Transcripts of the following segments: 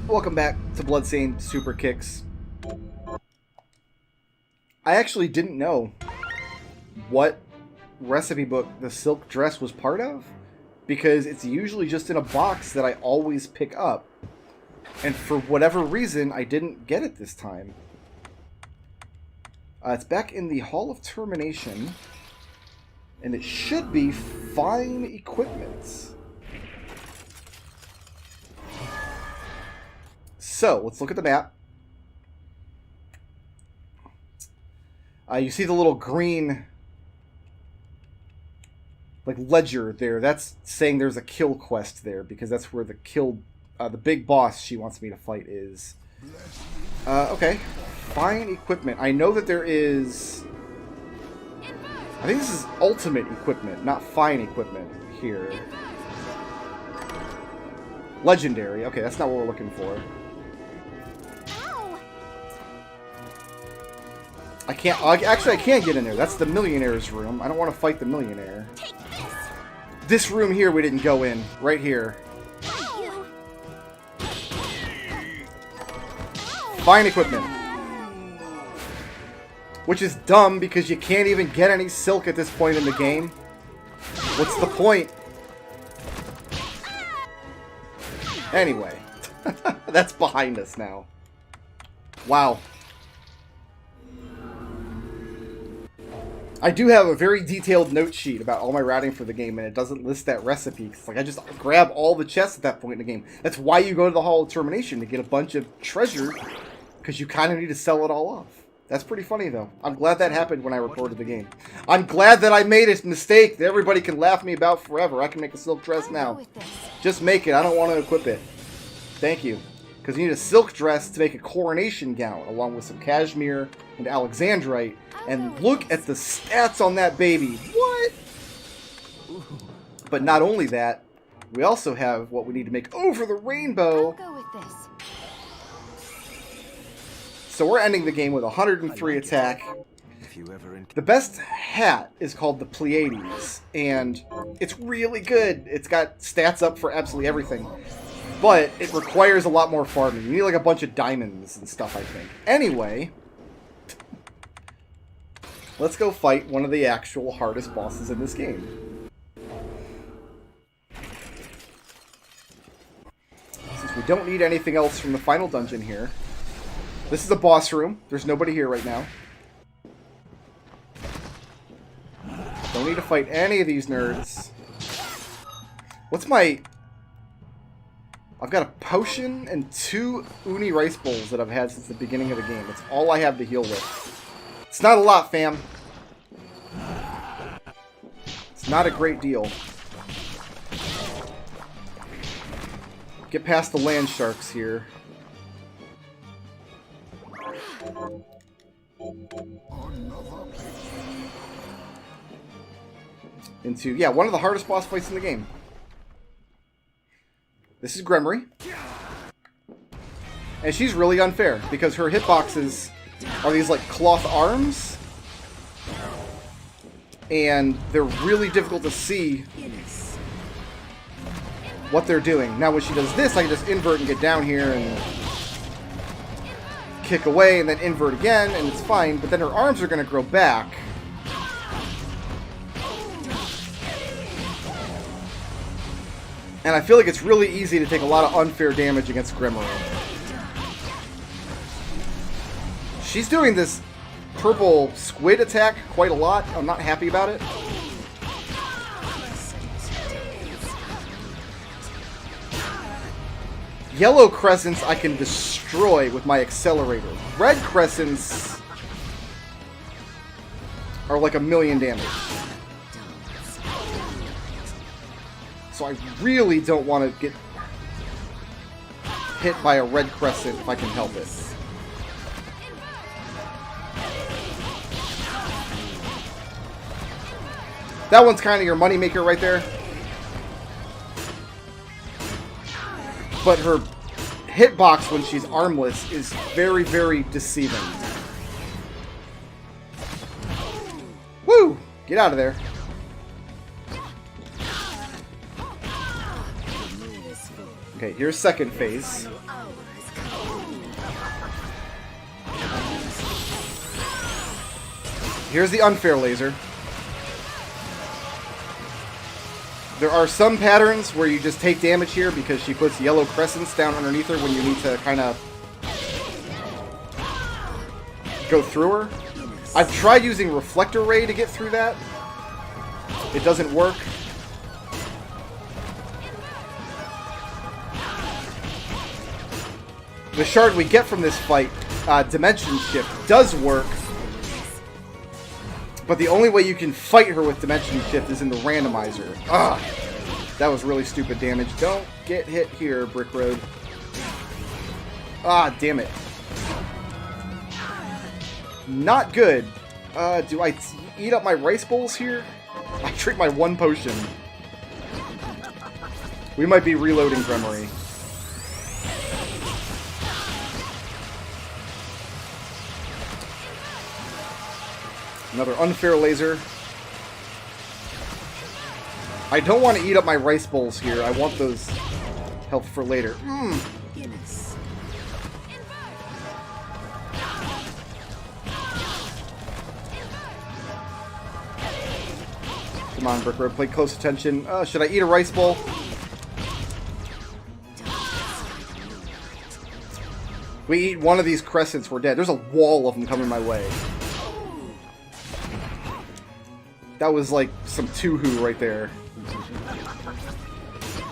Welcome back to Bloodstained Super Kicks. I actually didn't know what recipe book the silk dress was part of, because it's usually just in a box that I always pick up. And for whatever reason, I didn't get it this time. It's back in the Hall of Termination, and it should be fine equipment. So, let's look at the map. You see the little green ledger there. That's saying there's a kill quest there, because that's where the big boss she wants me to fight is. Okay. Fine equipment. I know that there is... I think this is ultimate equipment, not fine equipment here. Legendary. Okay, that's not what we're looking for. I can't... Actually, I can't get in there. That's the millionaire's room. I don't want to fight the millionaire. This room here we didn't go in. Right here. Fine equipment. Which is dumb, because you can't even get any silk at this point in the game. What's the point? Anyway. That's behind us now. Wow. I do have a very detailed note sheet about all my routing for the game, and it doesn't list that recipe. It's like I just grab all the chests at that point in the game. That's why you go to the Hall of Termination, to get a bunch of treasure, because you kind of need to sell it all off. That's pretty funny, though. I'm glad that happened when I recorded the game. I'm glad that I made a mistake that everybody can laugh me about forever. I can make a silk dress now. Just make it. I don't want to equip it. Thank you. Because you need a silk dress to make a coronation gown, along with some cashmere and alexandrite. And look at the stats on that baby. What? But not only that, we also have what we need to make over the rainbow. I'll go with this. So we're ending the game with 103 attack. The best hat is called the Pleiades, and it's really good. It's got stats up for absolutely everything. But it requires a lot more farming. You need like a bunch of diamonds and stuff, I think. Anyway, let's go fight one of the actual hardest bosses in this game. Since we don't need anything else from the final dungeon here. This is a boss room. There's nobody here right now. Don't need to fight any of these nerds. What's my... I've got a potion and 2 uni rice bowls that I've had since the beginning of the game. That's all I have to heal with. It's not a lot, fam. It's not a great deal. Get past the land sharks here. Into, yeah, one of the hardest boss fights in the game. This is Gremory. And she's really unfair, because her hitboxes are these, like, cloth arms. And they're really difficult to see what they're doing. Now, when she does this, I can just invert and get down here and kick away and then invert again, and it's fine. But then her arms are going to grow back. And I feel like it's really easy to take a lot of unfair damage against Gremory. She's doing this purple squid attack quite a lot. I'm not happy about it. Yellow crescents I can destroy with my accelerator. Red crescents are like 1,000,000 damage. So I really don't want to get hit by a red crescent if I can help it. That one's kind of your moneymaker right there. But her hitbox when she's armless is very, very deceiving. Woo! Get out of there. Okay, here's second phase. Here's the unfair laser. There are some patterns where you just take damage here because she puts yellow crescents down underneath her when you need to kind of go through her. I've tried using Reflector Ray to get through that. It doesn't work. The shard we get from this fight, Dimension Shift, does work. But the only way you can fight her with Dimension Shift is in the randomizer. Ah, that was really stupid damage. Don't get hit here, Brickroad. Ah, damn it. Not good. Do I eat up my rice bowls here? I drink my one potion. We might be reloading Gremory. Another unfair laser. I don't want to eat up my rice bowls here. I want those health for later. Come on, Brickroad, play close attention. Should I eat a rice bowl? We eat one of these crescents, we're dead. There's a wall of them coming my way. That was like some two-hoo right there.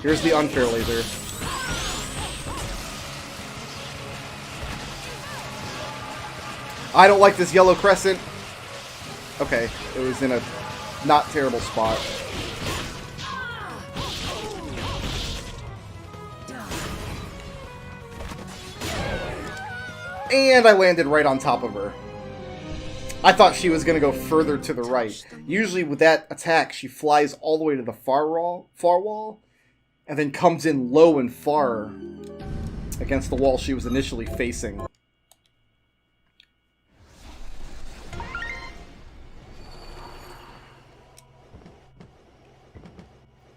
Here's the unfair laser. I don't like this yellow crescent. Okay, it was in a not terrible spot. And I landed right on top of her. I thought she was going to go further to the right. Usually with that attack, she flies all the way to the far wall, and then comes in low and far against the wall she was initially facing.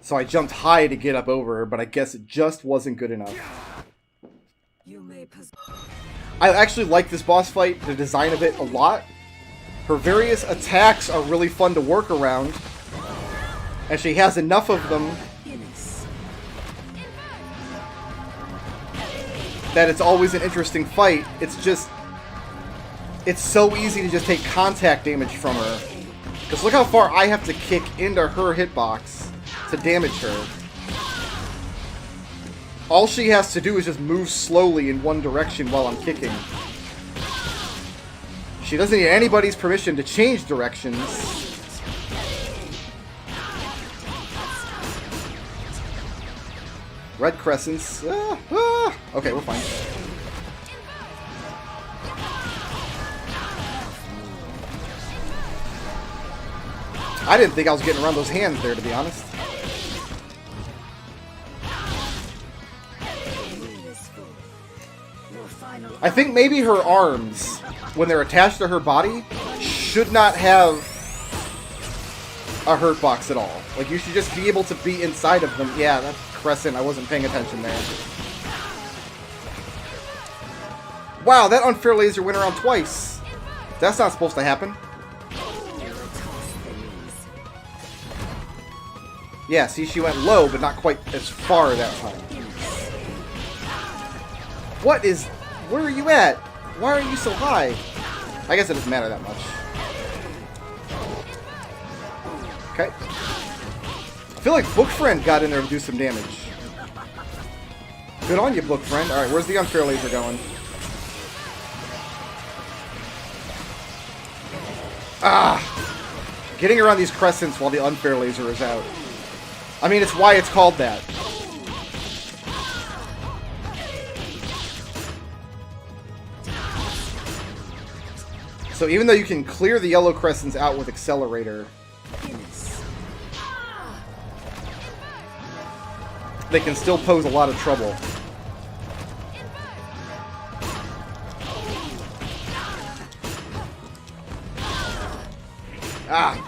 So I jumped high to get up over her, but I guess it just wasn't good enough. I actually like this boss fight, the design of it, a lot. Her various attacks are really fun to work around, and she has enough of them that it's always an interesting fight. It's so easy to just take contact damage from her. Because look how far I have to kick into her hitbox to damage her. All she has to do is just move slowly in one direction while I'm kicking. She doesn't need anybody's permission to change directions. Red crescents. Okay, we're fine. I didn't think I was getting around those hands there, to be honest. I think maybe her arms, when they're attached to her body, should not have a hurt box at all. Like, you should just be able to be inside of them. Yeah, that's crescent. I wasn't paying attention there. Wow, that unfair laser went around twice. That's not supposed to happen. Yeah, see, she went low, but not quite as far that time. What is... Where are you at? Why are you so high? I guess it doesn't matter that much. Okay. I feel like Book Friend got in there to do some damage. Good on you, Book Friend. Alright, where's the unfair laser going? Ah! Getting around these crescents while the unfair laser is out. I mean, it's why it's called that. So even though you can clear the yellow crescents out with Accelerator, they can still pose a lot of trouble. Ah!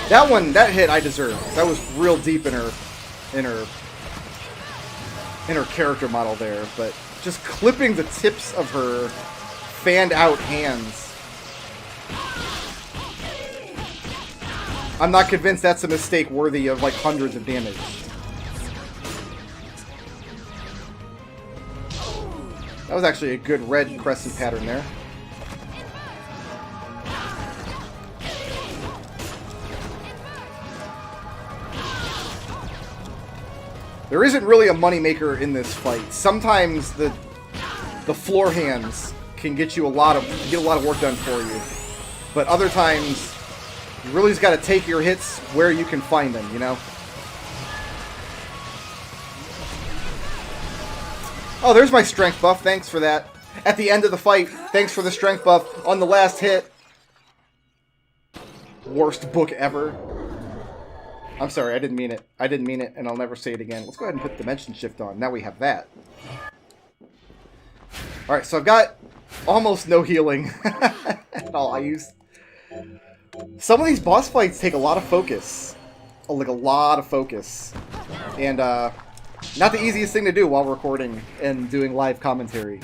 That hit I deserved. That was real deep in her character model there, but just clipping the tips of her fanned out hands I'm not convinced that's a mistake worthy of like hundreds of damage. That was actually a good red crescent pattern there. There isn't really a moneymaker in this fight. Sometimes the floor hands can get you a lot of work done for you, but other times you really just got to take your hits where you can find them, you know? Oh, there's my strength buff. Thanks for that. At the end of the fight, thanks for the strength buff on the last hit. Worst book ever. I'm sorry, I didn't mean it. I didn't mean it, and I'll never say it again. Let's go ahead and put Dimension Shift on. Now we have that. Alright, so I've got almost no healing at all. I used... Some of these boss fights take a lot of focus. Like, a lot of focus. And, not the easiest thing to do while recording and doing live commentary.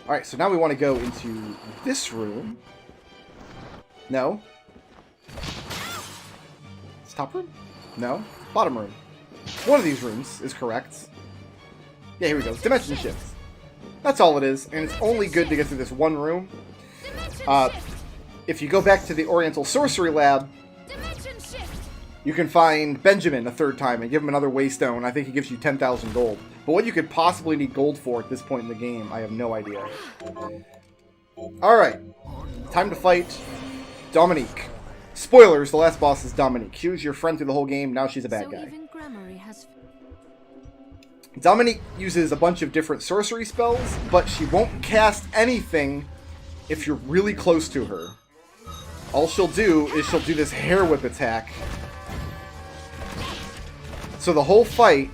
Alright, so now we want to go into this room. No. Top room? No. Bottom room. One of these rooms is correct. Yeah, here we go. Dimension Shift. That's all it is, and it's only good to get through this one room. If you go back to the Oriental Sorcery Lab, you can find Benjamin a third time and give him another Waystone. I think he gives you 10,000 gold. But what you could possibly need gold for at this point in the game, I have no idea. Alright. Time to fight Dominique. Spoilers, the last boss is Dominique. She was your friend through the whole game, now she's a bad guy. Even Gremory has... Dominique uses a bunch of different sorcery spells, but she won't cast anything if you're really close to her. All she'll do is she'll do this hair whip attack. So the whole fight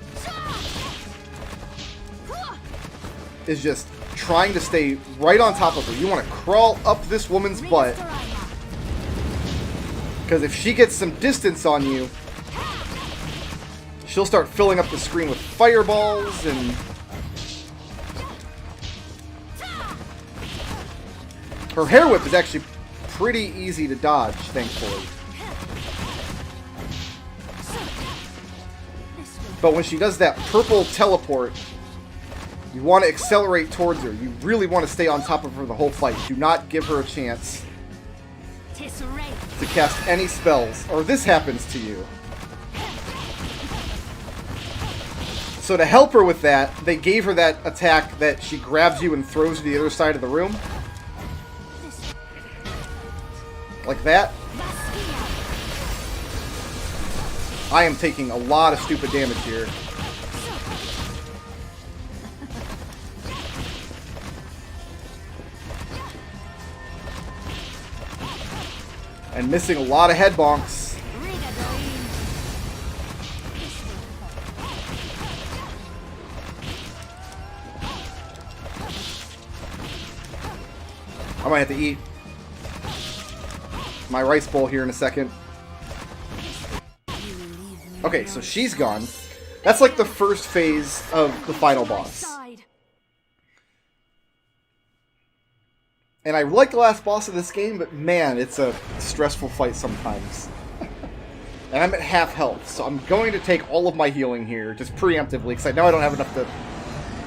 is just trying to stay right on top of her. You want to crawl up this woman's butt, because if she gets some distance on you, she'll start filling up the screen with fireballs and... Her hair whip is actually pretty easy to dodge, thankfully. But when she does that purple teleport, you want to accelerate towards her. You really want to stay on top of her the whole fight. Do not give her a chance to cast any spells, or this happens to you. So to help her with that, they gave her that attack that she grabs you and throws you to the other side of the room. Like that. I am taking a lot of stupid damage here. And missing a lot of head bonks. I might have to eat my rice bowl here in a second. Okay, so she's gone. That's like the first phase of the final boss. And I like the last boss of this game, but man, it's a stressful fight sometimes. And I'm at half health, so I'm going to take all of my healing here, just preemptively, because I know I don't have enough to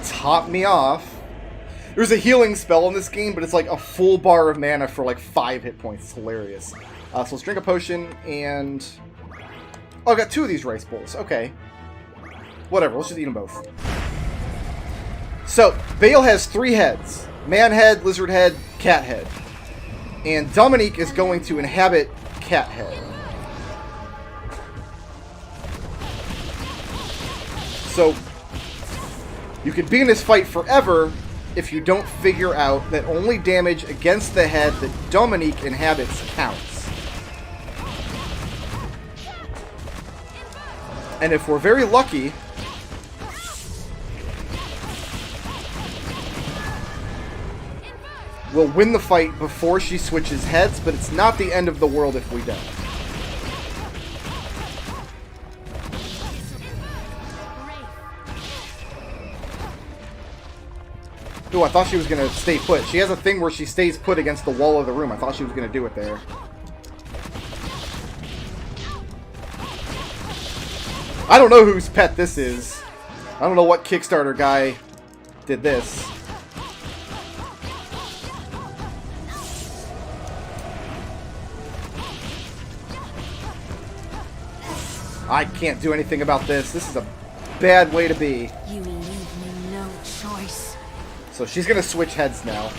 top me off. There's a healing spell in this game, but it's like a full bar of mana for like 5 hit points. It's hilarious. So let's drink a potion, and... Oh, I got 2 of these rice bowls. Okay. Whatever, let's just eat them both. So, Bale has 3 heads. Man head, lizard head, cat head. And Dominique is going to inhabit cat head. So, you could be in this fight forever if you don't figure out that only damage against the head that Dominique inhabits counts. And if we're very lucky, we'll win the fight before she switches heads, but it's not the end of the world if we don't. Ooh, I thought she was going to stay put. She has a thing where she stays put against the wall of the room. I thought she was going to do it there. I don't know whose pet this is. I don't know what Kickstarter guy did this. I can't do anything about this. This is a bad way to be. You leave me no choice. So she's gonna switch heads now.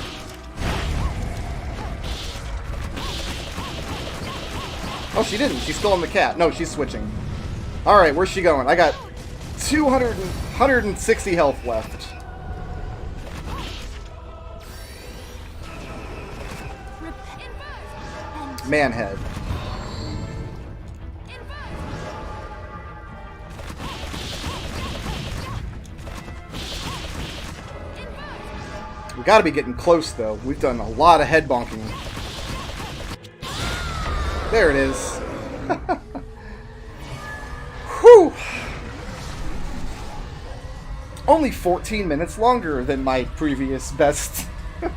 Oh, she didn't. She's still on the cat. No, she's switching. Alright, where's she going? I got 160 health left. Manhead. We gotta be getting close, though. We've done a lot of head bonking. There it is. Whew! Only 14 minutes longer than my previous best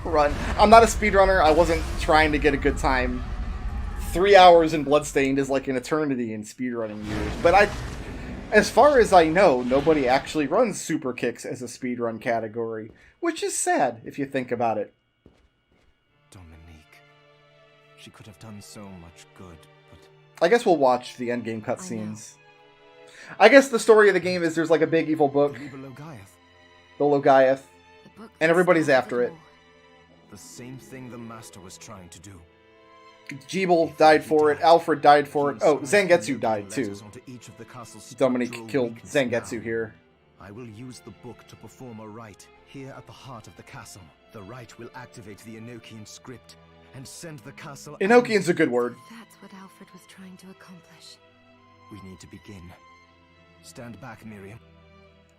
run. I'm not a speedrunner. I wasn't trying to get a good time. 3 hours in Bloodstained is like an eternity in speedrunning years. But as far as I know, nobody actually runs SUPERKICKS as a speedrun category. Which is sad, if you think about it. Dominique. She could have done so much good, but... I guess we'll watch the endgame cutscenes. I guess the story of the game is there's like a big evil book. The Logaeth. And everybody's after it. The same thing the master was trying to do. Jeeble died for it. Alfred died for it. Oh, Zangetsu died too. Dominique killed Zangetsu here. I will use the book to perform a rite here at the heart of the castle. The rite will activate the Enochian script and send the castle... Enochian's a good word. That's what Alfred was trying to accomplish. We need to begin. Stand back, Miriam.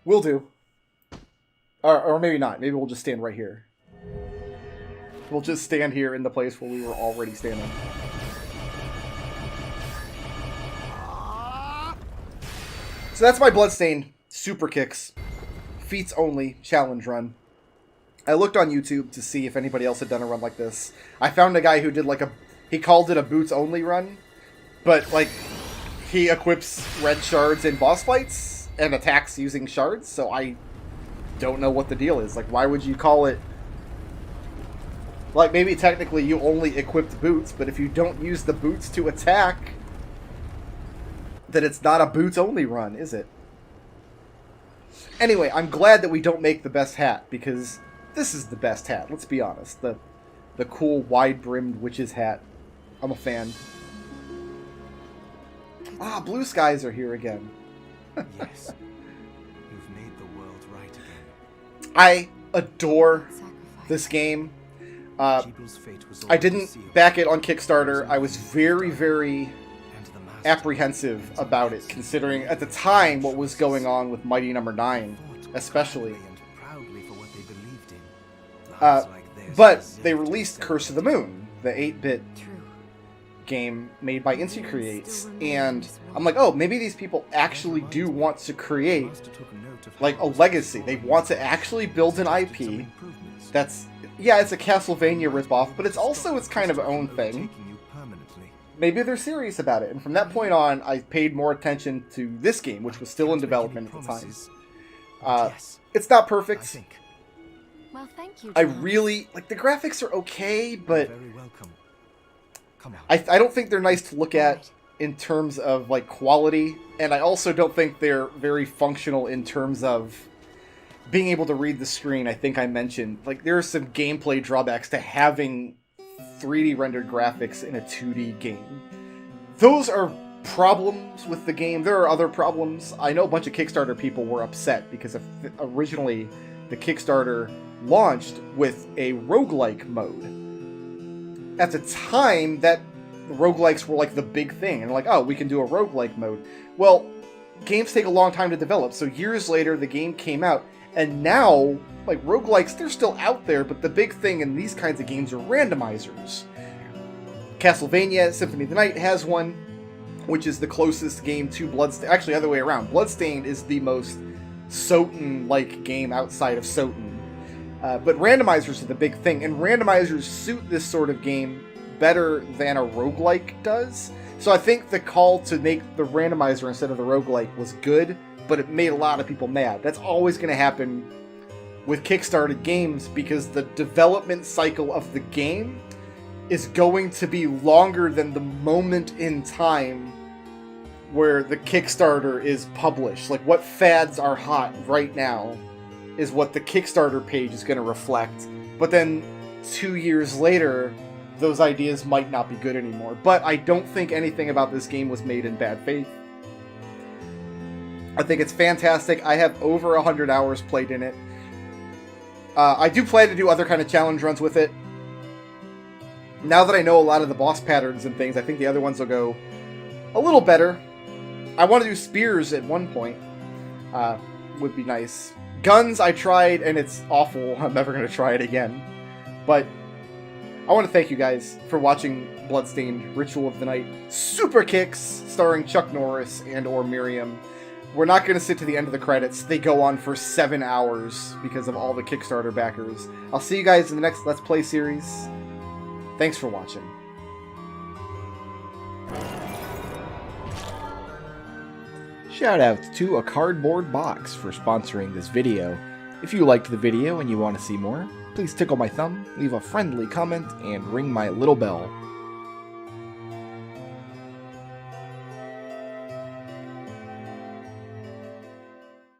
Will do. Or maybe not. Maybe we'll just stand right here. We'll just stand here in the place where we were already standing. So that's my Bloodstained SUPERKICKS feats only challenge run. I looked on YouTube to see if anybody else had done a run like this. I found a guy who did like he called it a boots only run, but like he equips red shards in boss fights and attacks using shards, so I don't know what the deal is. Like, why would you call it... Like, maybe technically you only equipped boots, but if you don't use the boots to attack, then it's not a boots-only run, is it? Anyway, I'm glad that we don't make the best hat, because this is the best hat, let's be honest. The cool, wide-brimmed witch's hat. I'm a fan. Ah, blue skies are here again. Yes. You've made the world right again. I adore this game. I didn't back it on Kickstarter. I was very, very apprehensive about it, considering at the time what was going on with Mighty No. 9, especially. But they released Curse of the Moon, the 8-bit game made by Inti Creates, and I'm like, oh, maybe these people actually do want to create like a legacy. They want to actually build an IP that's... Yeah, it's a Castlevania ripoff, but it's also its kind of own thing. Maybe they're serious about it. And from that point on, I paid more attention to this game, which was still in development at the time. It's not perfect. Well, thank you, I really... Like, the graphics are okay, but... Very welcome. Come on. I don't think they're nice to look at in terms of, like, quality. And I also don't think they're very functional in terms of... being able to read the screen. I think I mentioned, like, there are some gameplay drawbacks to having 3D rendered graphics in a 2D game. Those are problems with the game. There are other problems. I know a bunch of Kickstarter people were upset because originally the Kickstarter launched with a roguelike mode. At the time, that roguelikes were like the big thing, and like, oh, we can do a roguelike mode. Well, games take a long time to develop, so years later the game came out. And now, like, roguelikes, they're still out there, but the big thing in these kinds of games are randomizers. Castlevania Symphony of the Night has one, which is the closest game to Bloodstained. Actually, the other way around. Bloodstained is the most Soten-like game outside of Soten. But randomizers are the big thing, and randomizers suit this sort of game better than a roguelike does. So I think the call to make the randomizer instead of the roguelike was good, but it made a lot of people mad. That's always going to happen with Kickstarted games, because the development cycle of the game is going to be longer than the moment in time where the Kickstarter is published. Like, what fads are hot right now is what the Kickstarter page is going to reflect. But then 2 years later, those ideas might not be good anymore. But I don't think anything about this game was made in bad faith. I think it's fantastic. I have over 100 hours played in it. I do plan to do other kind of challenge runs with it. Now that I know a lot of the boss patterns and things, I think the other ones will go a little better. I want to do spears at one point. Would be nice. Guns, I tried, and it's awful. I'm never going to try it again. But I want to thank you guys for watching Bloodstained Ritual of the Night Super Kicks, starring Chuck Norris and or Miriam. We're not going to sit to the end of the credits. They go on for 7 hours because of all the Kickstarter backers. I'll see you guys in the next Let's Play series. Thanks for watching. Shout out to A Cardboard Box for sponsoring this video. If you liked the video and you want to see more, please tickle my thumb, leave a friendly comment, and ring my little bell.